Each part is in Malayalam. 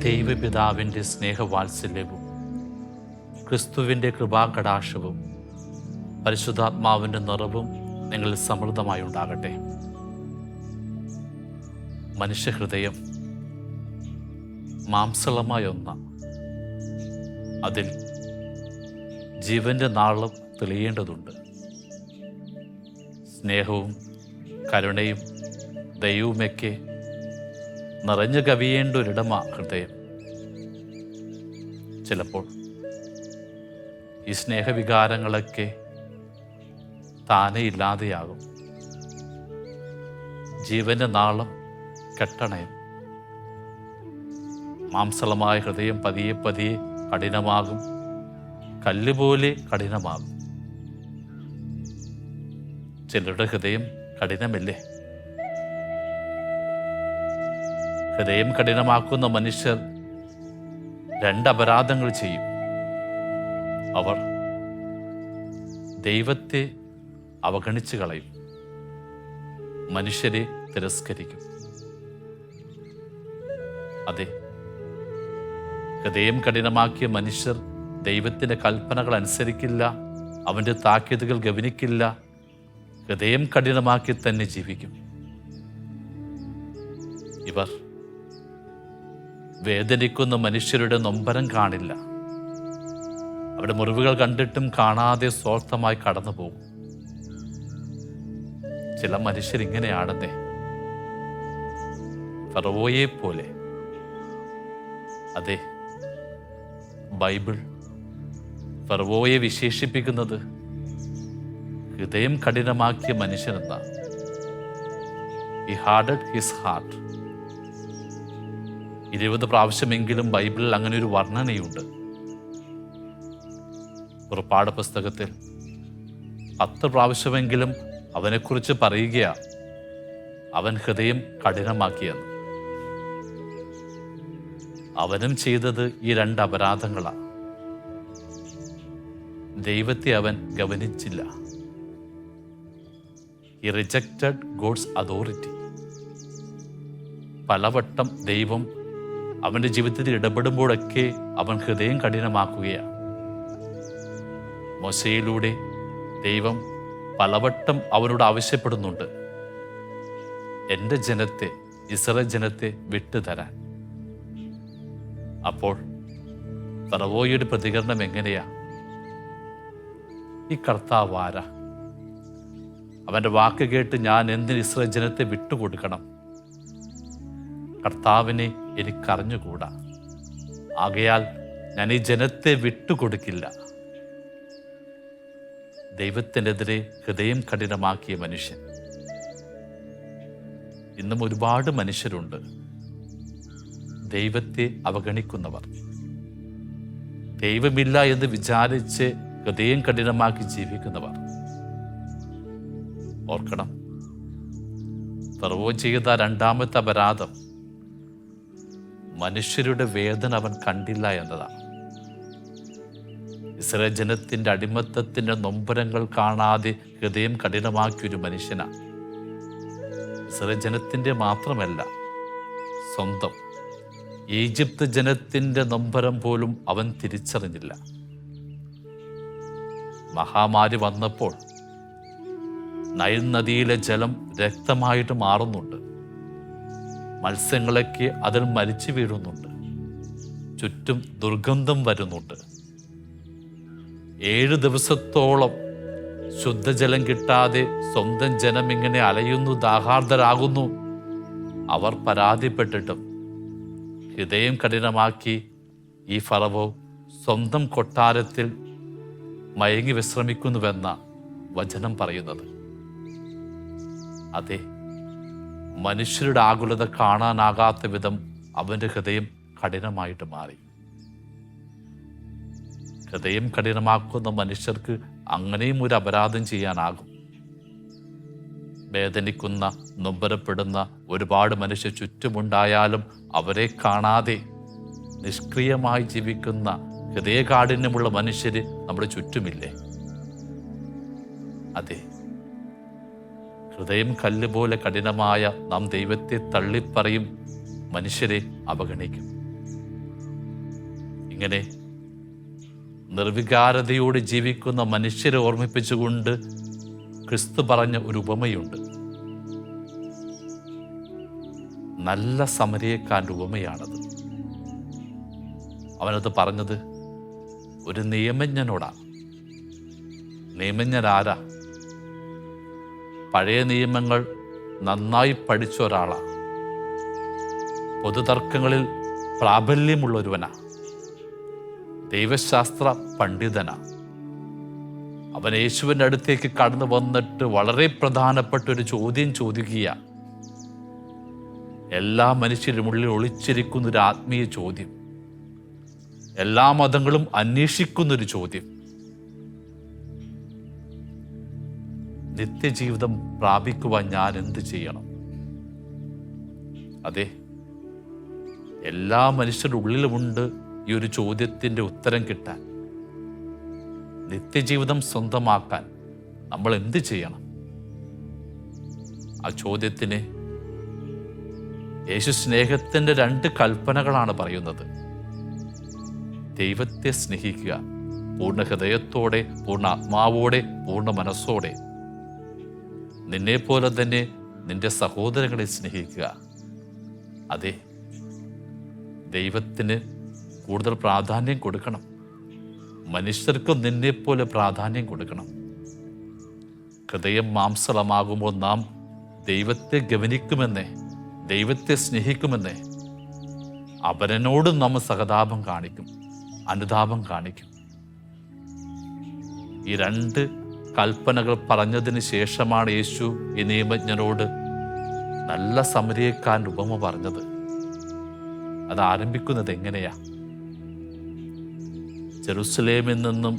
ദൈവപിതാവിൻ്റെ സ്നേഹവാത്സല്യവും ക്രിസ്തുവിൻ്റെ കൃപാകടാക്ഷവും പരിശുദ്ധാത്മാവിൻ്റെ നിറവും നിങ്ങളിൽ സമൃദ്ധമായി ഉണ്ടാകട്ടെ. മനുഷ്യഹൃദയം മാംസളമായ ഒന്ന, അതിൽ ജീവൻ്റെ നാളം തെളിയേണ്ടതുണ്ട്. സ്നേഹവും കരുണയും ദൈവവുമൊക്കെ നിറഞ്ഞു കവിയേണ്ട ഒരിടമാ ഹൃദയം. ചിലപ്പോൾ ഈ സ്നേഹവികാരങ്ങളൊക്കെ താനെ ഇല്ലാതെയാകും. ജീവൻ്റെ നാളം കെട്ടണയും. മാംസളമായ ഹൃദയം പതിയെ പതിയെ കഠിനമാകും, കല്ലുപോലെ കഠിനമാകും. ചിലരുടെ ഹൃദയം കഠിനമല്ലേ? ഹൃദയം കഠിനമാക്കുന്ന മനുഷ്യർ രണ്ട് അപരാധങ്ങൾ ചെയ്യും. അവർ ദൈവത്തെ അവഗണിച്ചു കളയും, മനുഷ്യരെ തിരസ്കരിക്കും. അതെ, ഹൃദയം കഠിനമാക്കിയ മനുഷ്യർ ദൈവത്തിൻ്റെ കൽപ്പനകൾ അനുസരിക്കില്ല, അവൻ്റെ താക്കീതുകൾ ഗവനിക്കില്ല, ഹൃദയം കഠിനമാക്കി തന്നെ ജീവിക്കും. ഇവർ വേദനിക്കുന്ന മനുഷ്യരുടെ നൊമ്പരം കാണില്ല. അവരുടെ മുറിവുകൾ കണ്ടിട്ടും കാണാതെ സ്വാർത്ഥമായി കടന്നു പോകും. ചില മനുഷ്യരിങ്ങനെയാണെന്നേ, ഫറവോയെ പോലെ. അതെ, ബൈബിൾ ഫറവോയെ വിശേഷിപ്പിക്കുന്നത് ഹൃദയം കഠിനമാക്കിയ മനുഷ്യനെന്നാണ്. He hardened his heart. 20 പ്രാവശ്യമെങ്കിലും ബൈബിളിൽ അങ്ങനെ ഒരു വർണ്ണനയുണ്ട്. പുറപ്പാട് പുസ്തകത്തിൽ 10 പ്രാവശ്യമെങ്കിലും അവനെക്കുറിച്ച് പറയുകയാ, അവൻ ഹൃദയം കഠിനമാക്കിയെന്ന്. അവനും ചെയ്തത് ഈ 2 അപരാധങ്ങളാണ്. ദൈവത്തെ അവൻ ഗവനിച്ചില്ല. He rejected God's authority. പലവട്ടം ദൈവം അവൻ്റെ ജീവിതത്തിൽ ഇടപെടുമ്പോഴൊക്കെ അവൻ ഹൃദയം കഠിനമാക്കുകയാണ്. മോശയിലൂടെ ദൈവം പലവട്ടം അവനോട് ആവശ്യപ്പെടുന്നുണ്ട്, എൻ്റെ ജനത്തെ, ഇസ്രായേൽ ജനത്തെ വിട്ടുതരാൻ. അപ്പോൾ ഫറവോയുടെ പ്രതികരണം എങ്ങനെയാ? ഈ കർത്താവ് ആരാ? അവൻ്റെ വാക്ക് കേട്ട് ഞാൻ എന്തിന് ഇസ്രായേൽ ജനത്തെ വിട്ടുകൊടുക്കണം? കർത്താവിനെ എനിക്കറിഞ്ഞുകൂടാ, ആകയാൽ ഞാൻ ഈ ജനത്തെ വിട്ടുകൊടുക്കില്ല. ദൈവത്തിനെതിരെ ഹൃദയം കഠിനമാക്കിയ മനുഷ്യൻ. ഇന്നും ഒരുപാട് മനുഷ്യരുണ്ട്, ദൈവത്തെ അവഗണിക്കുന്നവർ. ദൈവമില്ല എന്ന് വിചാരിച്ച് ഹൃദയം കഠിനമാക്കി ജീവിക്കുന്നവർ. ഓർക്കണം, ഫറവോ ചെയ്ത 2ാമത്തെ അപരാധം മനുഷ്യരുടെ വേദന അവൻ കണ്ടില്ല എന്നതാണ്. ഇസ്രായേൽ ജനത്തിൻ്റെ അടിമത്തത്തിൻ്റെ നൊമ്പരങ്ങൾ കാണാതെ ഹൃദയം കഠിനമാക്കിയൊരു മനുഷ്യനാണ്. ഇസ്രായേൽ ജനത്തിൻ്റെ മാത്രമല്ല, സ്വന്തം ഈജിപ്ത് ജനത്തിൻ്റെ നൊമ്പരം പോലും അവൻ തിരിച്ചറിഞ്ഞില്ല. മഹാമാരി വന്നപ്പോൾ നൈൽ നദിയിലെ ജലം രക്തമായിട്ട് മാറുന്നുണ്ട്. മത്സ്യങ്ങളൊക്കെ അതിൽ മരിച്ചു വീഴുന്നുണ്ട്. ചുറ്റും ദുർഗന്ധം വരുന്നുണ്ട്. 7 ദിവസത്തോളം ശുദ്ധജലം കിട്ടാതെ സ്വന്തം ജനം ഇങ്ങനെ അലയുന്നു, ദാഹാർദ്ധരാകുന്നു. അവർ പരാതിപ്പെട്ടിട്ടും ഹൃദയം കഠിനമാക്കി ഈ ഫറവോ സ്വന്തം കൊട്ടാരത്തിൽ മയങ്ങി വിശ്രമിക്കുന്നുവെന്ന വചനം പറയുന്നത്. അതെ, മനുഷ്യരുടെ ആകുലത കാണാനാകാത്ത വിധം അവൻ്റെ ഹൃദയം കഠിനമായിട്ട് മാറി. ഹൃദയം കഠിനമാക്കുന്ന മനുഷ്യർക്ക് അങ്ങനെയും ഒരു അപരാധം ചെയ്യാനാകും. വേദനിക്കുന്ന, നൊമ്പരപ്പെടുന്ന ഒരുപാട് മനുഷ്യർ ചുറ്റുമുണ്ടായാലും അവരെ കാണാതെ നിഷ്ക്രിയമായി ജീവിക്കുന്ന ഹൃദയകാഠിന്യമുള്ള മനുഷ്യര് നമ്മുടെ ചുറ്റുമില്ലേ? അതെ, ഹൃദയം കല്ലുപോലെ കഠിനമായ നാം ദൈവത്തെ തള്ളിപ്പറയും, മനുഷ്യരെ അവഗണിക്കും. ഇങ്ങനെ നിർവികാരതയോടെ ജീവിക്കുന്ന മനുഷ്യരെ ഓർമ്മിപ്പിച്ചുകൊണ്ട് ക്രിസ്തു പറഞ്ഞ ഒരു ഉപമയുണ്ട്. നല്ല സമരിയക്കാരൻ്റെ ഉപമയാണത്. അവനത് പറഞ്ഞത് ഒരു നിയമജ്ഞനോടാണ്. നിയമജ്ഞനാരാ? പഴയ നിയമങ്ങൾ നന്നായി പഠിച്ച ഒരാളാണ്. പൊതുതർക്കങ്ങളിൽ പ്രാബല്യമുള്ളൊരുവനാ. ദൈവശാസ്ത്ര പണ്ഡിതനാ. അവൻ യേശുവിൻ്റെ അടുത്തേക്ക് കടന്നു വന്നിട്ട് വളരെ പ്രധാനപ്പെട്ട ഒരു ചോദ്യം ചോദിക്കുക. എല്ലാ മനുഷ്യരും ഉള്ളിൽ ഒളിച്ചിരിക്കുന്നൊരു ആത്മീയ ചോദ്യം, എല്ലാ മതങ്ങളും അന്വേഷിക്കുന്നൊരു ചോദ്യം. നിത്യജീവിതം പ്രാപിക്കുവാൻ ഞാൻ എന്ത് ചെയ്യണം? അതെ, എല്ലാ മനുഷ്യരുടെ ഉള്ളിലുമുണ്ട് ഈ ഒരു ചോദ്യത്തിൻ്റെ ഉത്തരം കിട്ടാൻ. നിത്യജീവിതം സ്വന്തമാക്കാൻ നമ്മൾ എന്ത് ചെയ്യണം? ആ ചോദ്യത്തിന് യേശു സ്നേഹത്തിൻ്റെ 2 കൽപ്പനകളാണ് പറയുന്നത്. ദൈവത്തെ സ്നേഹിക്കുക, പൂർണ്ണ ഹൃദയത്തോടെ, പൂർണ്ണ ആത്മാവോടെ, പൂർണ്ണ മനസ്സോടെ. നിന്നെപ്പോലെ തന്നെ നിന്റെ സഹോദരങ്ങളെ സ്നേഹിക്കുക. അതെ, ദൈവത്തിന് കൂടുതൽ പ്രാധാന്യം കൊടുക്കണം. മനുഷ്യർക്കും നിന്നെപ്പോലെ പ്രാധാന്യം കൊടുക്കണം. ഹൃദയം മാംസളമാകുമ്പോൾ നാം ദൈവത്തെ ഗവനിക്കുമെന്നേ, ദൈവത്തെ സ്നേഹിക്കുമെന്നേ. അവനോടും നാം സഹതാപം കാണിക്കും, അനുതാപം കാണിക്കും. ഈ 2 കൽപ്പനകൾ പറഞ്ഞതിന് ശേഷമാണ് യേശു ഈ നിയമജ്ഞനോട് നല്ല സമരിയക്കാരൻ്റെ ഉപമ പറഞ്ഞത്. അത് ആരംഭിക്കുന്നത് എങ്ങനെയാ? ജെറുസലേമിൽ നിന്നും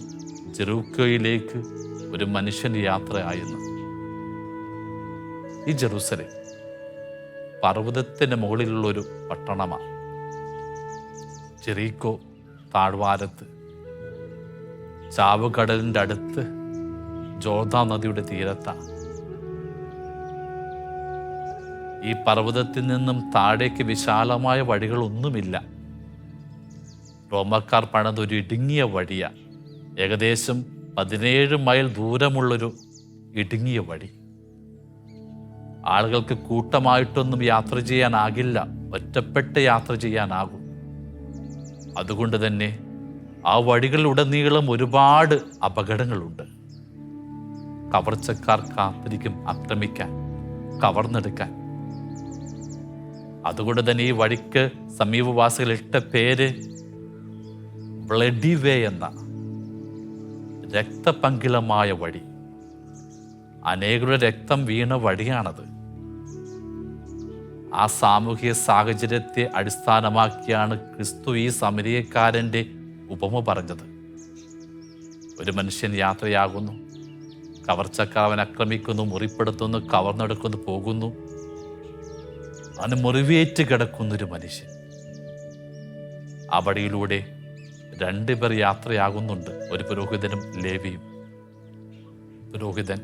ജെറൂക്കോയിലേക്ക് ഒരു മനുഷ്യൻ യാത്രയായിരുന്നു. ഈ ജെറുസലേം പർവ്വതത്തിന് മുകളിലുള്ളൊരു പട്ടണമാണ്. ജെറീക്കോ താഴ്വാരത്ത്, ചാവുകടലിൻ്റെ അടുത്ത്, ജോർദാൻ നദിയുടെ തീരത്താണ്. ഈ പർവ്വതത്തിൽ നിന്നും താഴേക്ക് വിശാലമായ വഴികളൊന്നുമില്ല. റോമക്കാർ പണിതൊരു ഇടുങ്ങിയ വഴിയാണ്. ഏകദേശം 17 മൈൽ ദൂരമുള്ളൊരു ഇടുങ്ങിയ വഴി. ആളുകൾക്ക് കൂട്ടമായിട്ടൊന്നും യാത്ര ചെയ്യാനാകില്ല, ഒറ്റപ്പെട്ട് യാത്ര ചെയ്യാനാകും. അതുകൊണ്ട് തന്നെ ആ വഴികളിലുടനീളം ഒരുപാട് അപകടങ്ങളുണ്ട്. കവർച്ചക്കാർ കാത്തിരിക്കും ആക്രമിക്കാൻ, കവർന്നെടുക്കാൻ. അതുകൊണ്ട് തന്നെ ഈ വഴിക്ക് സമീപവാസികൾ ഇട്ട പേര് ബ്ലഡി വേ എന്ന, രക്തപങ്കിലമായ വഴി. അനേകരുടെ രക്തം വീണ വഴിയാണത്. ആ സാമൂഹിക സാഹചര്യത്തെ അടിസ്ഥാനമാക്കിയാണ് ക്രിസ്തു ഈ സമരിയക്കാരൻ്റെ ഉപമ പറഞ്ഞത്. ഒരു മനുഷ്യൻ യാത്രയാകുന്നു, കവർച്ചക്കാർ അവൻ ആക്രമിക്കുന്നു, മുറിപ്പെടുത്തുന്നു, കവർന്നെടുക്കുന്നു, പോകുന്നു. അവന് മുറിവേറ്റ് കിടക്കുന്നൊരു മനുഷ്യൻ. ആ വഴിയിലൂടെ 2 പേർ യാത്രയാകുന്നുണ്ട്, ഒരു പുരോഹിതനും ലേവിയും. പുരോഹിതൻ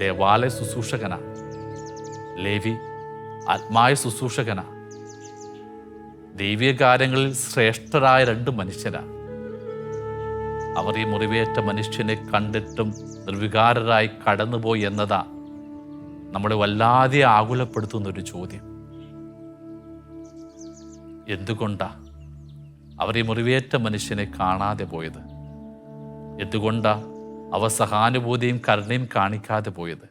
ദേവാലയ ശുശ്രൂഷകനാ, ലേവി ആത്മായ ശുശ്രൂഷകനാ. ദൈവിക കാര്യങ്ങളിൽ ശ്രേഷ്ഠരായ 2 മനുഷ്യരാ. അവർ ഈ മുറിവേറ്റ മനുഷ്യനെ കണ്ടിട്ടും നിർവികാരരായി കടന്നുപോയി എന്നതാ നമ്മളെ വല്ലാതെ ആകുലപ്പെടുത്തുന്നൊരു ചോദ്യം. എന്തുകൊണ്ടാ അവർ ഈ മുറിവേറ്റ മനുഷ്യനെ കാണാതെ പോയത്? എന്തുകൊണ്ടാ അവർ സഹാനുഭൂതിയും കരുണയും കാണിക്കാതെ പോയത്?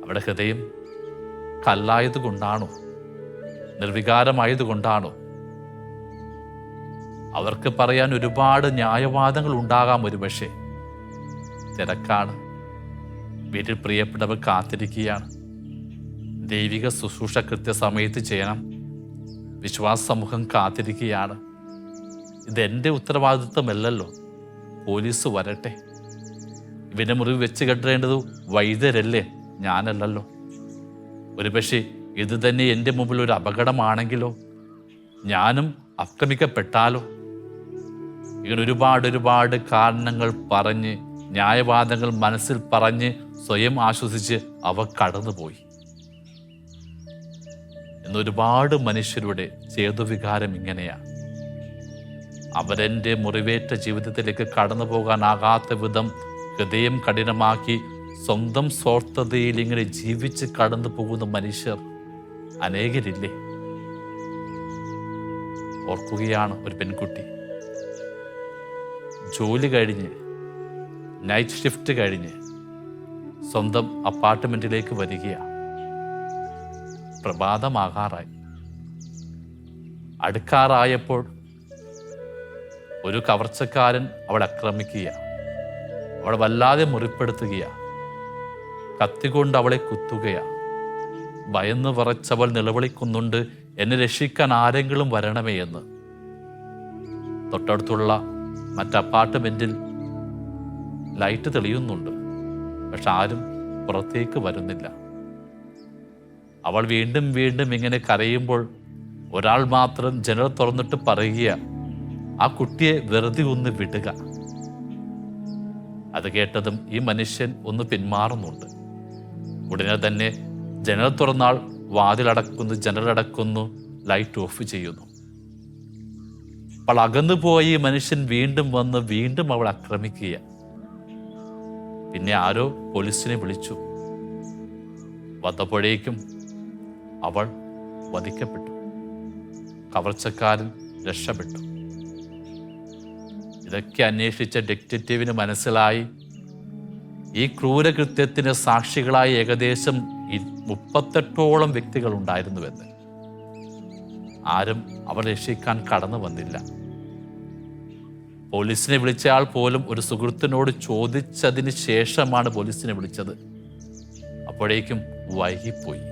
അവരുടെ ഹൃദയം കല്ലായതുകൊണ്ടാണോ? നിർവികാരമായതുകൊണ്ടാണോ? അവർക്ക് പറയാൻ ഒരുപാട് ന്യായവാദങ്ങൾ ഉണ്ടാകാം. ഒരുപക്ഷെ തിരക്കാണ്, വീട്ടിൽ പ്രിയപ്പെട്ടവർ കാത്തിരിക്കുകയാണ്, ദൈവിക ശുശ്രൂഷ കൃത്യസമയത്ത് ചെയ്യണം, വിശ്വാസ സമൂഹം കാത്തിരിക്കുകയാണ്. ഇതെൻ്റെ ഉത്തരവാദിത്വമല്ലല്ലോ, പോലീസ് വരട്ടെ. ഇവനെ മുറിവ് വെച്ച് കെട്ടേണ്ടത് വൈദ്യരല്ലേ, ഞാനല്ലല്ലോ. ഒരുപക്ഷെ ഇത് തന്നെ എൻ്റെ മുമ്പിൽ ഒരു അപകടമാണെങ്കിലോ, ഞാനും ആക്രമിക്കപ്പെട്ടാലോ? ഇങ്ങനെ ഒരുപാട് കാരണങ്ങൾ പറഞ്ഞ്, ന്യായവാദങ്ങൾ മനസ്സിൽ പറഞ്ഞ് സ്വയം ആശ്വസിച്ച് അവ കടന്നുപോയി. എന്നൊരുപാട് മനുഷ്യരുടെ ചേതുവികാരം ഇങ്ങനെയാണ്. അവരെൻ്റെ മുറിവേറ്റ ജീവിതത്തിലേക്ക് കടന്നു പോകാനാകാത്ത വിധം ഹൃദയം കഠിനമാക്കി സ്വന്തം സ്വാർത്ഥതയിൽ ഇങ്ങനെ ജീവിച്ച് കടന്നു പോകുന്ന മനുഷ്യർ അനേകരില്ലേ? ഓർക്കുകയാണ് ഒരു പെൺകുട്ടി ജോലി കഴിഞ്ഞ് നൈറ്റ് ഷിഫ്റ്റ് കഴിഞ്ഞ് സ്വന്തം അപ്പാർട്ട്മെൻറ്റിലേക്ക് വരികയാണ്. പ്രഭാതമാകാറായി. അടുക്കാറായപ്പോൾ ഒരു കവർച്ചക്കാരൻ അവളെ ആക്രമിക്കുക, അവളെ വല്ലാതെ മുറിപ്പെടുത്തുകയാണ്, കത്തികൊണ്ട് അവളെ കുത്തുകയാണ്. ഭയന്ന് വിറച്ചവൾ നിലവിളിക്കുന്നുണ്ട്, എന്നെ രക്ഷിക്കാൻ ആരെങ്കിലും വരണമേ എന്ന്. തൊട്ടടുത്തുള്ള മറ്റ് അപ്പാർട്ട്മെൻറ്റിൽ ലൈറ്റ് തെളിയുന്നുണ്ട്, പക്ഷെ ആരും പുറത്തേക്ക് വരുന്നില്ല. അവൾ വീണ്ടും വീണ്ടും ഇങ്ങനെ കരയുമ്പോൾ ഒരാൾ മാത്രം ജനൽ തുറന്നിട്ട് പറയുക, ആ കുട്ടിയെ വെറുതെ ഒന്ന് വിടുക. അത് കേട്ടതും ഈ മനുഷ്യൻ ഒന്ന് പിന്മാറുന്നുണ്ട്. ഉടനെ തന്നെ ജനൽ തുറന്നാൾ വാതിലടക്കുന്നു, ജനലടക്കുന്നു, ലൈറ്റ് ഓഫ് ചെയ്യുന്നു. അപ്പോൾ അകന്നുപോയി ഈ മനുഷ്യൻ വീണ്ടും വന്ന് വീണ്ടും അവൾ ആക്രമിക്കുക. പിന്നെ ആരോ പോലീസിനെ വിളിച്ചു. വന്നപ്പോഴേക്കും അവൾ വധിക്കപ്പെട്ടു. കവർച്ചക്കാരൻ രക്ഷപ്പെട്ടു. ഇതൊക്കെ അന്വേഷിച്ച ഡിറ്റക്റ്റീവിന് മനസ്സിലായി ഈ ക്രൂരകൃത്യത്തിന് സാക്ഷികളായി ഏകദേശം 38ഓളം വ്യക്തികൾ ഉണ്ടായിരുന്നുവെന്ന്. ആരും അവർ രക്ഷിക്കാൻ കടന്നു വന്നില്ല. പോലീസിനെ വിളിച്ചയാൾ പോലും ഒരു സുഹൃത്തിനോട് ചോദിച്ചതിന് ശേഷമാണ് പോലീസിനെ വിളിച്ചത്. അപ്പോഴേക്കും വൈകിപ്പോയി.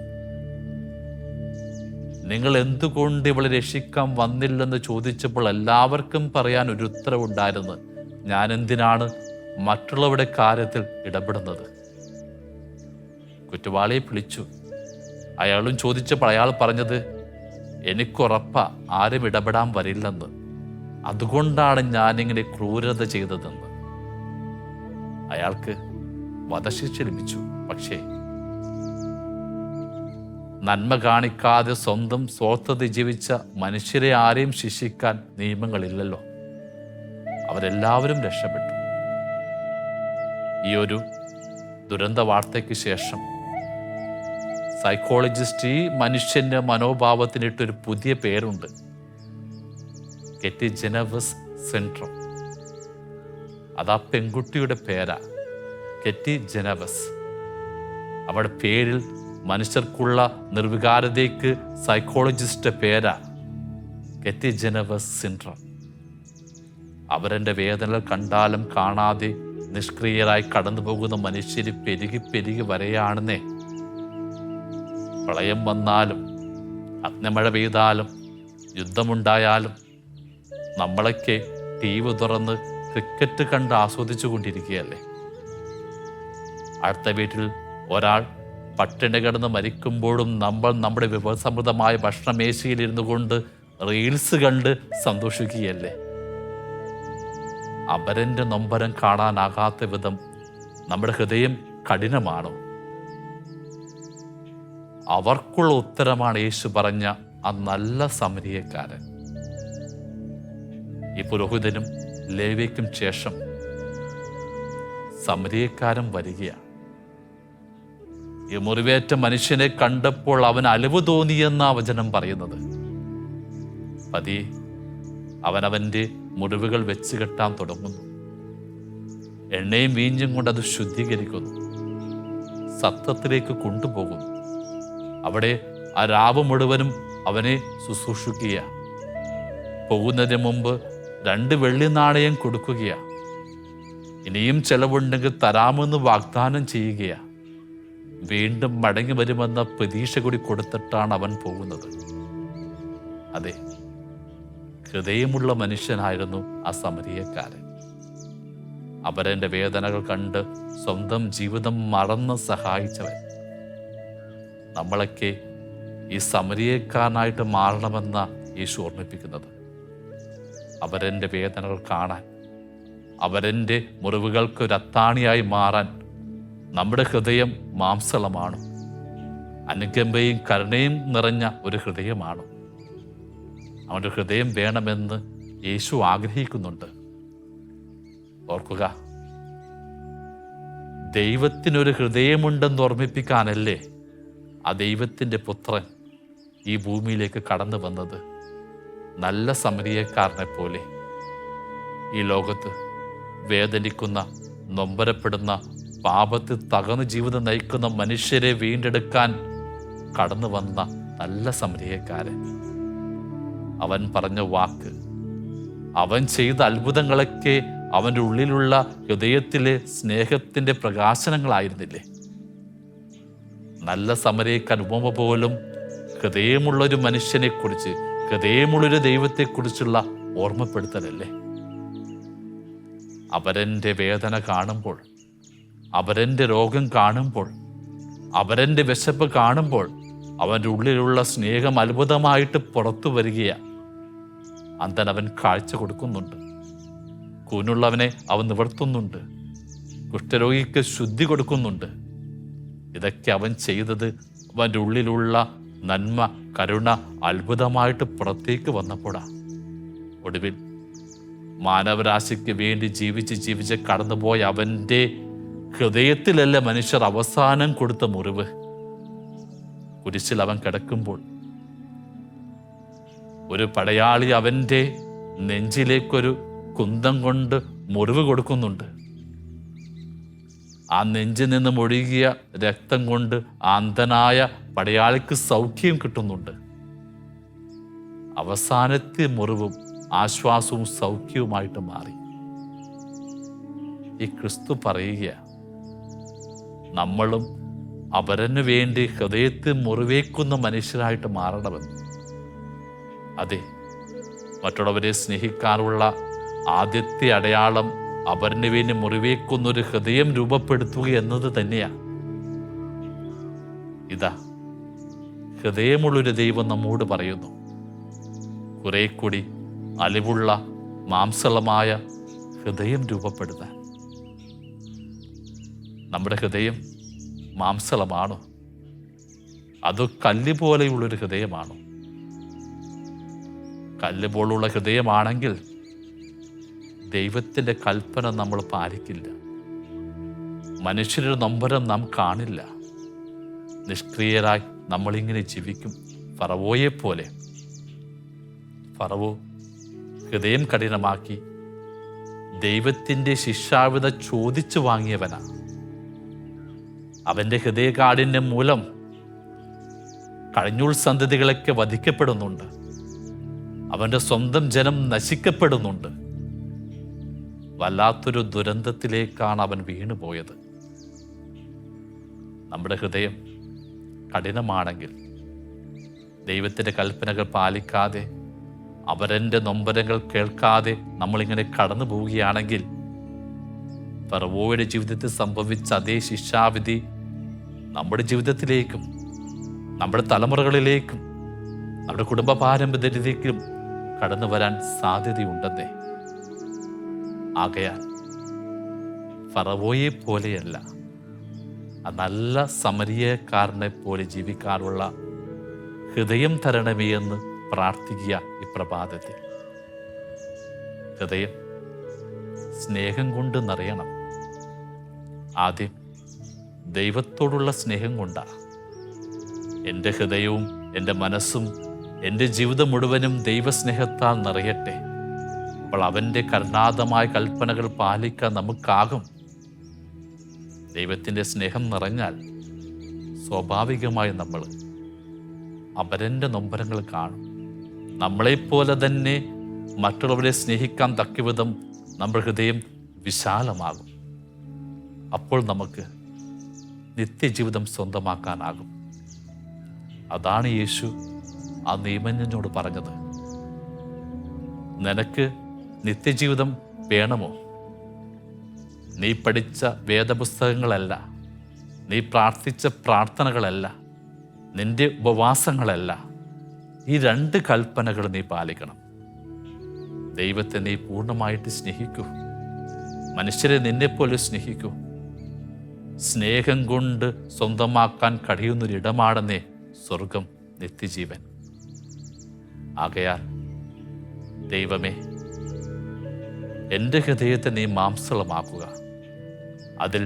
നിങ്ങൾ എന്തുകൊണ്ട് ഇവളെ രക്ഷിക്കാൻ വന്നില്ലെന്ന് ചോദിച്ചപ്പോൾ എല്ലാവർക്കും പറയാൻ ഒരു ഉത്തരവുണ്ടായിരുന്നു, ഞാൻ എന്തിനാണ് മറ്റുള്ളവരുടെ കാര്യത്തിൽ ഇടപെടുന്നത്. കുറ്റവാളിയെ വിളിച്ചു. അയാളും ചോദിച്ചപ്പോൾ അയാൾ പറഞ്ഞത്, എനിക്കുറപ്പാ ആരും ഇടപെടാൻ വരില്ലെന്ന്, അതുകൊണ്ടാണ് ഞാനിങ്ങനെ ക്രൂരത ചെയ്തതെന്ന്. അയാൾക്ക് വധശിക്ഷ ലഭിച്ചു. പക്ഷേ നന്മ കാണിക്കാതെ സ്വന്തം സ്വാർത്ഥത ജീവിച്ച മനുഷ്യരെ ആരെയും ശിക്ഷിക്കാൻ നിയമങ്ങളില്ലല്ലോ. അവരെല്ലാവരും രക്ഷപ്പെട്ടു. ഈ ഒരു ദുരന്ത വാർത്തയ്ക്ക് ശേഷം സൈക്കോളജിസ്റ്റ് ഈ മനുഷ്യൻ്റെ മനോഭാവത്തിനിട്ടൊരു പുതിയ പേരുണ്ട്, കെറ്റി ജെനവസ് സിൻഡ്രോം. അതാ പെൺകുട്ടിയുടെ പേരാ, കെറ്റി ജെനവസ്. അവരുടെ പേരിൽ മനുഷ്യർക്കുള്ള നിർവികാരതയ്ക്ക് സൈക്കോളജിസ്റ്റ് പേരാ കെറ്റി ജെനവസ് സിൻഡ്രോം. അവരെൻ്റെ വേദനകൾ കണ്ടാലും കാണാതെ നിഷ്ക്രിയരായി കടന്നു പോകുന്ന മനുഷ്യർ പെരുകി പെരുകി വരെയാണെന്നേ. പ്രളയം വന്നാലും അഗ്നിമഴ പെയ്താലും യുദ്ധമുണ്ടായാലും നമ്മളൊക്കെ TV തുറന്ന് ക്രിക്കറ്റ് കണ്ട് ആസ്വദിച്ചു കൊണ്ടിരിക്കുകയല്ലേ. അടുത്ത വീട്ടിൽ ഒരാൾ പട്ടിണി കിടന്ന് മരിക്കുമ്പോഴും നമ്മൾ നമ്മുടെ വിഭവസമൃദ്ധമായ ഭക്ഷണമേശയിലിരുന്നു കൊണ്ട് റീൽസ് കണ്ട് സന്തോഷിക്കുകയല്ലേ. അപരൻ്റെ നൊമ്പരം കാണാനാകാത്ത വിധം നമ്മുടെ ഹൃദയം കഠിനമാണോ? അവർക്കുള്ള ഉത്തരമാണ് യേശു പറഞ്ഞ ആ നല്ല സമരിയക്കാരൻ. ഈ പുരോഹിതനും ലേവ്യയ്ക്കും ശേഷം സമരിയക്കാരൻ വരികയാണ്. ഈ മുറിവേറ്റ മനുഷ്യനെ കണ്ടപ്പോൾ അവൻ അലിവ് തോന്നിയെന്ന വചനം പറയുന്നത്. പതിയെ അവനവൻ്റെ മുറിവുകൾ വെച്ച് കെട്ടാൻ തുടങ്ങുന്നു. എണ്ണയും വീഞ്ഞും കൊണ്ട് അത് ശുദ്ധീകരിക്കുന്നു, സത്യത്തിലേക്ക് കൊണ്ടുപോകുന്നു. അവിടെ ആ രാവ് മുഴുവനും അവനെ ശുശ്രൂഷിക്കുക. പോകുന്നതിന് മുമ്പ് 2 വെള്ളി നാണയം കൊടുക്കുകയാണ്. ഇനിയും ചെലവുണ്ടെങ്കിൽ തരാമെന്ന് വാഗ്ദാനം ചെയ്യുകയാണ്. വീണ്ടും മടങ്ങി വരുമെന്ന പ്രതീക്ഷ കൂടി കൊടുത്തിട്ടാണ് അവൻ പോകുന്നത്. അതെ, ഹൃദയമുള്ള മനുഷ്യനായിരുന്നു ആ സമരിയക്കാരൻ. അവരെൻ്റെ വേദനകൾ കണ്ട് സ്വന്തം ജീവിതം മറന്ന് സഹായിച്ചവൻ. നമ്മളൊക്കെ ഈ സമരിയക്കാരനായിട്ട് മാറണമെന്ന യേശു ഓർമ്മിപ്പിക്കുന്നത്. അവരെൻ്റെ വേദനകൾ കാണാൻ, അവരെൻ്റെ മുറിവുകൾക്കൊരത്താണിയായി മാറാൻ നമ്മുടെ ഹൃദയം മാംസളമാണ്, അനുകമ്പയും കരുണയും നിറഞ്ഞ ഒരു ഹൃദയമാണ്. അവൻ്റെ ഹൃദയം വേണമെന്ന് യേശു ആഗ്രഹിക്കുന്നുണ്ട്. ഓർക്കുക, ദൈവത്തിനൊരു ഹൃദയമുണ്ടെന്ന് ഓർമ്മിപ്പിക്കാനല്ലേ ആ ദൈവത്തിൻ്റെ പുത്രൻ ഈ ഭൂമിയിലേക്ക് കടന്നു വന്നത്. നല്ല സമരിയക്കാരനെ പോലെ ഈ ലോകത്ത് വേദനിക്കുന്ന, നൊമ്പരപ്പെടുന്ന, പാപത്തിൽ തകർന്ന് ജീവിതം നയിക്കുന്ന മനുഷ്യരെ വീണ്ടെടുക്കാൻ കടന്നു വന്ന നല്ല സമരിയക്കാരൻ. അവൻ പറഞ്ഞ വാക്ക്, അവൻ ചെയ്ത അത്ഭുതങ്ങളൊക്കെ അവൻ്റെ ഉള്ളിലുള്ള ഹൃദയത്തിലെ സ്നേഹത്തിൻ്റെ പ്രകാശനങ്ങളായിരുന്നില്ലേ? നല്ല സമരിയക്കാരൻ ഉപമ പോലും ഹൃദയമുള്ളൊരു മനുഷ്യനെക്കുറിച്ച്, ഹൃദയമുള്ളൊരു ദൈവത്തെക്കുറിച്ചുള്ള ഓർമ്മപ്പെടുത്തലല്ലേ? അവരൻ്റെ വേദന കാണുമ്പോൾ, അവരൻ്റെ രോഗം കാണുമ്പോൾ, അവരൻ്റെ വിശപ്പ് കാണുമ്പോൾ അവൻ്റെ ഉള്ളിലുള്ള സ്നേഹം അത്ഭുതമായിട്ട് പുറത്തു വരികയാണ്. അന്തൻ അവൻ കാഴ്ച കൊടുക്കുന്നുണ്ട്, കൂനുള്ളവനെ അവൻ നിവർത്തുന്നുണ്ട്, കുഷ്ഠരോഗിക്ക് ശുദ്ധി കൊടുക്കുന്നുണ്ട്. ഇതൊക്കെ അവൻ ചെയ്തത് അവൻ്റെ ഉള്ളിലുള്ള നന്മ, കരുണ അത്ഭുതമായിട്ട് പുറത്തേക്ക് വന്നപ്പോഴാണ്. ഒടുവിൽ മാനവരാശിക്ക് വേണ്ടി ജീവിച്ച് കടന്നുപോയ അവൻ്റെ ഹൃദയത്തിലല്ല മനുഷ്യർ അവസാനം കൊടുത്ത മുറിവ്. കുരിശിൽ അവൻ കിടക്കുമ്പോൾ ഒരു പടയാളി അവൻ്റെ നെഞ്ചിലേക്കൊരു കുന്തം കൊണ്ട് മുറിവ് കൊടുക്കുന്നുണ്ട്. ആ നെഞ്ചിൽ നിന്നും ഒഴുകിയ രക്തം കൊണ്ട് അന്ധനായ പടയാളിക്ക് സൗഖ്യം കിട്ടുന്നുണ്ട്. അവസാനത്തെ മുറിവും ആശ്വാസവും സൗഖ്യവുമായിട്ട് മാറി. ഈ ക്രിസ്തു പറയുക, നമ്മളും അവരന് വേണ്ടി ഹൃദയത്തിൽ മുറിവേക്കുന്ന മനുഷ്യരായിട്ട് മാറണമെന്ന്. അതെ, മറ്റുള്ളവരെ സ്നേഹിക്കാനുള്ള ആദ്യത്തെ അടയാളം അവരന് വേണ്ടി മുറിവേക്കുന്നൊരു ഹൃദയം രൂപപ്പെടുത്തുക എന്നത് തന്നെയാണ്. ഇതാ ഹൃദയമുള്ളൊരു ദൈവം നമ്മോട് പറയുന്നു, കുറെ കൂടി അലിവുള്ള മാംസളമായ ഹൃദയം രൂപപ്പെടുത്താൻ. നമ്മുടെ ഹൃദയം മാംസളമാണോ, അതോ കല്ല് പോലെയുള്ളൊരു ഹൃദയമാണോ? കല്ല് പോലുള്ള ഹൃദയമാണെങ്കിൽ ദൈവത്തിൻ്റെ കൽപ്പന നമ്മൾ പാലിക്കില്ല. മനുഷ്യരുടെ നൊമ്പരം നാം കാണില്ല. നിഷ്ക്രിയരായി നമ്മളിങ്ങനെ ജീവിക്കും, ഫറവോയെപ്പോലെ. ഫറവോ ഹൃദയം കഠിനമാക്കി ദൈവത്തിൻ്റെ ശിക്ഷാവിധ ചോദിച്ചു വാങ്ങിയവനാണ്. അവൻ്റെ ഹൃദയകാഠിന്യം മൂലം കഴിഞ്ഞൂൾ സന്തതികളൊക്കെ വധിക്കപ്പെടുന്നുണ്ട്. അവൻ്റെ സ്വന്തം ജനം നശിക്കപ്പെടുന്നുണ്ട്. വല്ലാത്തൊരു ദുരന്തത്തിലേക്കാണ് അവൻ വീണുപോയത്. നമ്മുടെ ഹൃദയം കഠിനമാണെങ്കിൽ, ദൈവത്തിൻ്റെ കൽപ്പനകൾ പാലിക്കാതെ, അവരൻ്റെ നൊമ്പരങ്ങൾ കേൾക്കാതെ നമ്മളിങ്ങനെ കടന്നു പോവുകയാണെങ്കിൽ, ഫറവോയുടെ ജീവിതത്തിൽ സംഭവിച്ച അതേ ശിക്ഷാവിധി നമ്മുടെ ജീവിതത്തിലേക്കും, നമ്മുടെ തലമുറകളിലേക്കും, നമ്മുടെ കുടുംബ പാരമ്പര്യത്തിലേക്കും കടന്നു വരാൻ സാധ്യതയുണ്ടെന്നേ. ആകയാൽ ഫറവോയെ പോലെയല്ല, ആ നല്ല സമരിയക്കാരനെ പോലെ ജീവിക്കാനുള്ള ഹൃദയം തരണമേ എന്ന് പ്രാർത്ഥിക്കുക ഈ പ്രഭാതത്തിൽ. ഹൃദയം സ്നേഹം കൊണ്ട് നിറയണം. ആദ്യം ദൈവത്തോടുള്ള സ്നേഹം കൊണ്ടാണ്. എൻ്റെ ഹൃദയവും എൻ്റെ മനസ്സും എൻ്റെ ജീവിതം മുഴുവനും ദൈവസ്നേഹത്താൽ നിറയട്ടെ. അപ്പോൾ അവൻ്റെ കരുണാതമായ കൽപ്പനകൾ പാലിക്കാൻ നമുക്കാകും. ദൈവത്തിൻ്റെ സ്നേഹം നിറഞ്ഞാൽ സ്വാഭാവികമായി നമ്മൾ അവരൻ്റെ നൊമ്പരങ്ങൾ കാണും. നമ്മളെപ്പോലെ തന്നെ മറ്റുള്ളവരെ സ്നേഹിക്കാൻ തക്കവിധം നമ്മുടെ ഹൃദയം വിശാലമാകും. അപ്പോൾ നമുക്ക് നിത്യജീവിതം സ്വന്തമാക്കാനാകും. അതാണ് യേശു ആ നിയമജ്ഞനോട് പറഞ്ഞത്. നിനക്ക് നിത്യജീവിതം വേണമോ? നീ പഠിച്ച വേദപുസ്തകങ്ങളല്ല, നീ പ്രാർത്ഥിച്ച പ്രാർത്ഥനകളല്ല, നിന്റെ ഉപവാസങ്ങളല്ല, ഈ 2 കൽപ്പനകൾ നീ പാലിക്കണം. ദൈവത്തെ നീ പൂർണ്ണമായിട്ട് സ്നേഹിക്കൂ. മനുഷ്യരെ നിന്നെപ്പോലെ സ്നേഹിക്കൂ. സ്നേഹം കൊണ്ട് സ്വന്തമാക്കാൻ കഴിയുന്നൊരിടമാണെന്നേ സ്വർഗം, നിത്യജീവൻ. ആകയാൽ ദൈവമേ, എൻ്റെ ഹൃദയത്തെ നീ മാംസളമാക്കുക. അതിൽ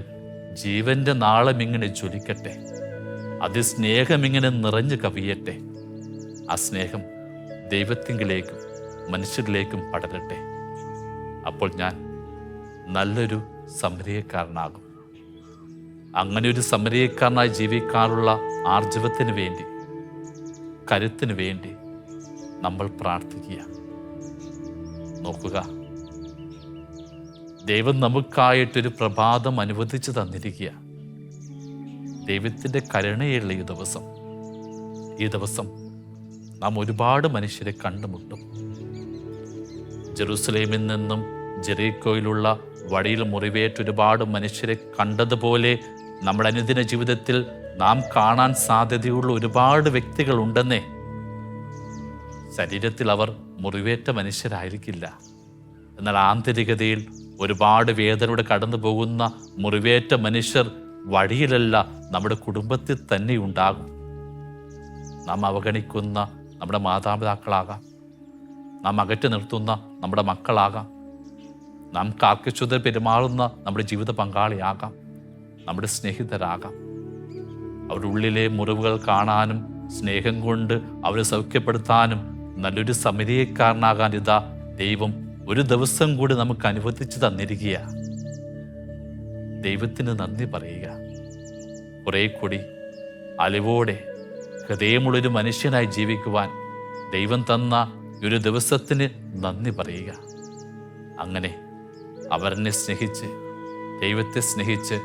ജീവൻ്റെ നാളമിങ്ങനെ ജ്വലിക്കട്ടെ. അതിൽ സ്നേഹമിങ്ങനെ നിറഞ്ഞു കവിയട്ടെ. ആ സ്നേഹം ദൈവത്തിങ്കിലേക്കും മനുഷ്യരിലേക്കും പടരട്ടെ. അപ്പോൾ ഞാൻ നല്ലൊരു സമരിയക്കാരനാകും. അങ്ങനെ ഒരു സമരിയക്കാരനായി ജീവിക്കാനുള്ള ആർജവത്തിന് വേണ്ടി, കരുത്തിന് വേണ്ടി നമ്മൾ പ്രാർത്ഥിക്കുക. നോക്കുക, ദൈവം നമുക്കായിട്ടൊരു പ്രഭാതം അനുവദിച്ചു തന്നിരിക്കുക. ദൈവത്തിൻ്റെ കരുണയുള്ള ഈ ദിവസം നാം ഒരുപാട് മനുഷ്യരെ കണ്ടുമുട്ടും. ജെറുസലേമിൽ നിന്നും ജെറീക്കോയിലുള്ള വഴിയിൽ മുറിവേറ്റ ഒരുപാട് മനുഷ്യരെ കണ്ടതുപോലെ നമ്മുടെ അനുദിന ജീവിതത്തിൽ നാം കാണാൻ സാധ്യതയുള്ള ഒരുപാട് വ്യക്തികളുണ്ടെന്നേ. ശരീരത്തിൽ അവർ മുറിവേറ്റ മനുഷ്യരായിരിക്കില്ല, എന്നാൽ ആന്തരികതയിൽ ഒരുപാട് വേദനയുടെ കടന്നു പോകുന്ന മുറിവേറ്റ മനുഷ്യർ വഴിയിലല്ല, നമ്മുടെ കുടുംബത്തിൽ തന്നെ ഉണ്ടാകും. നാം അവഗണിക്കുന്ന നമ്മുടെ മാതാപിതാക്കളാകാം, നാം അകറ്റി നിർത്തുന്ന നമ്മുടെ മക്കളാകാം, നാം കാർക്കശ്വത പെരുമാറുന്ന നമ്മുടെ ജീവിത പങ്കാളിയാകാം, നമ്മുടെ സ്നേഹിതരാകാം. അവരുടെ ഉള്ളിലെ മുറിവുകൾ കാണാനും സ്നേഹം കൊണ്ട് അവരെ സൗഖ്യപ്പെടുത്താനും നല്ലൊരു സമരിയക്കാരനാകാൻ ഇതാ ദൈവം ഒരു ദിവസം കൂടി നമുക്ക് അനുവദിച്ചു തന്നിരിക്കുക. ദൈവത്തിന് നന്ദി പറയുക. കുറെ കൂടി അലിവോടെ ഹൃദയമുള്ളൊരു മനുഷ്യനായി ജീവിക്കുവാൻ ദൈവം തന്ന ഒരു ദിവസത്തിന് നന്ദി പറയുക. അങ്ങനെ അവരെന്നെ സ്നേഹിച്ച്, ദൈവത്തെ സ്നേഹിച്ച്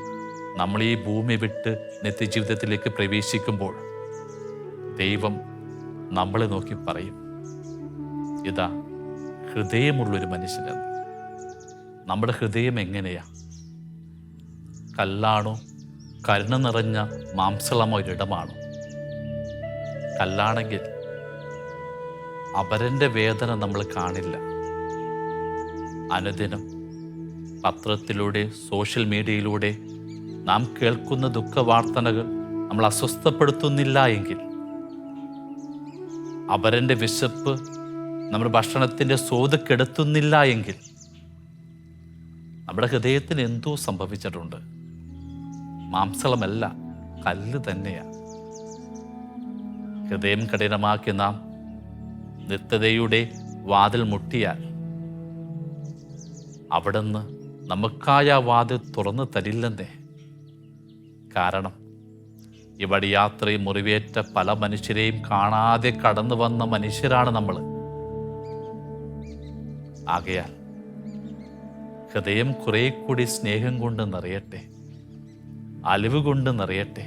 നമ്മൾ ഈ ഭൂമി വിട്ട് നിത്യജീവിതത്തിലേക്ക് പ്രവേശിക്കുമ്പോൾ ദൈവം നമ്മളെ നോക്കി പറയും, ഇതാ ഹൃദയമുള്ളൊരു മനുഷ്യനെന്ന്. നമ്മുടെ ഹൃദയം എങ്ങനെയാ? കല്ലാണോ, കരുണ നിറഞ്ഞ മാംസളമോ ഒരിടമാണോ? കല്ലാണെങ്കിൽ അപരൻ്റെ വേദന നമ്മൾ കാണില്ല. അനുദിനം പത്രത്തിലൂടെ, സോഷ്യൽ മീഡിയയിലൂടെ നാം കേൾക്കുന്ന ദുഃഖവാർത്തകൾ നമ്മൾ അസ്വസ്ഥപ്പെടുത്തുന്നില്ല എങ്കിൽ, അപരൻ്റെ വിശപ്പ് നമ്മുടെ ഭക്ഷണത്തിൻ്റെ സ്വാദ് കെടുത്തുന്നില്ല എങ്കിൽ, നമ്മുടെ ഹൃദയത്തിന് എന്തോ സംഭവിച്ചിട്ടുണ്ട്. മാംസളമല്ല, കല്ല് തന്നെയാണ്. ഹൃദയം കഠിനമാക്കി നാം നിത്യതയുടെ വാതിൽ മുട്ടിയാൽ അവിടുന്ന് നമുക്കായ വാതിൽ തുറന്നു തരില്ലെന്നേ. കാരണം ഈ വഴിയാത്രയും മുറിവേറ്റ പല മനുഷ്യരെയും കാണാതെ കടന്നു വന്ന മനുഷ്യരാണ് നമ്മൾ. ആകയാൽ ഹൃദയം കുറെ കൂടി സ്നേഹം കൊണ്ട് നിറയട്ടെ, അലിവ് കൊണ്ട് നിറയട്ടെ.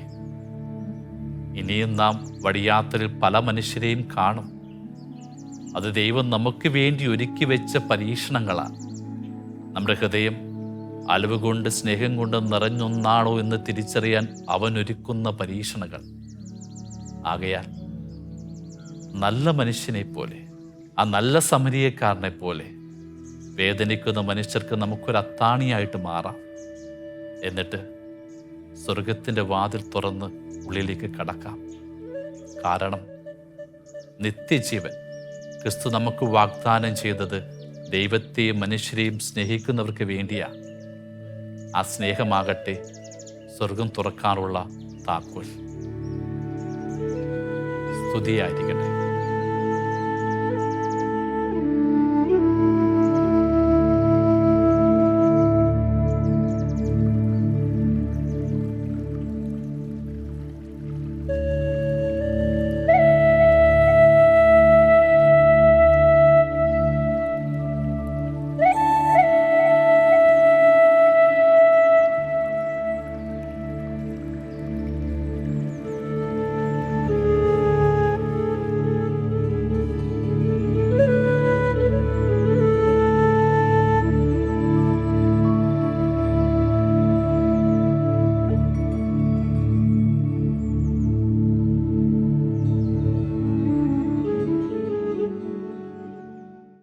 ഇനിയും നാം വഴിയാത്രയിൽ പല മനുഷ്യരെയും കാണും. അത് ദൈവം നമുക്ക് വേണ്ടി ഒരുക്കി വെച്ച പരീക്ഷണങ്ങളാണ്. നമ്മുടെ ഹൃദയം അലിവ് കൊണ്ട് സ്നേഹം കൊണ്ട് നിറഞ്ഞൊന്നാണോ എന്ന് തിരിച്ചറിയാൻ അവൻ ഒരുക്കുന്ന പരീക്ഷണങ്ങൾ. ആകയാൽ നല്ല മനുഷ്യനെ പോലെ, ആ നല്ല സമരിയക്കാരനെ പോലെ വേദനിക്കുന്ന മനുഷ്യർക്ക് നമുക്കൊരു അത്താണിയായിട്ട് മാറാം. എന്നിട്ട് സ്വർഗത്തിൻ്റെ വാതിൽ തുറന്ന് ഉള്ളിലേക്ക് കടക്കാം. കാരണം നിത്യജീവൻ ക്രിസ്തു നമുക്ക് വാഗ്ദാനം ചെയ്തത് ദൈവത്തെയും മനുഷ്യരെയും സ്നേഹിക്കുന്നവർക്ക് വേണ്ടിയാ. ആ സ്നേഹമാകട്ടെ സ്വർഗം തുറക്കാനുള്ള താക്കോൽ. സ്തുതിയായിരിക്കട്ടെ.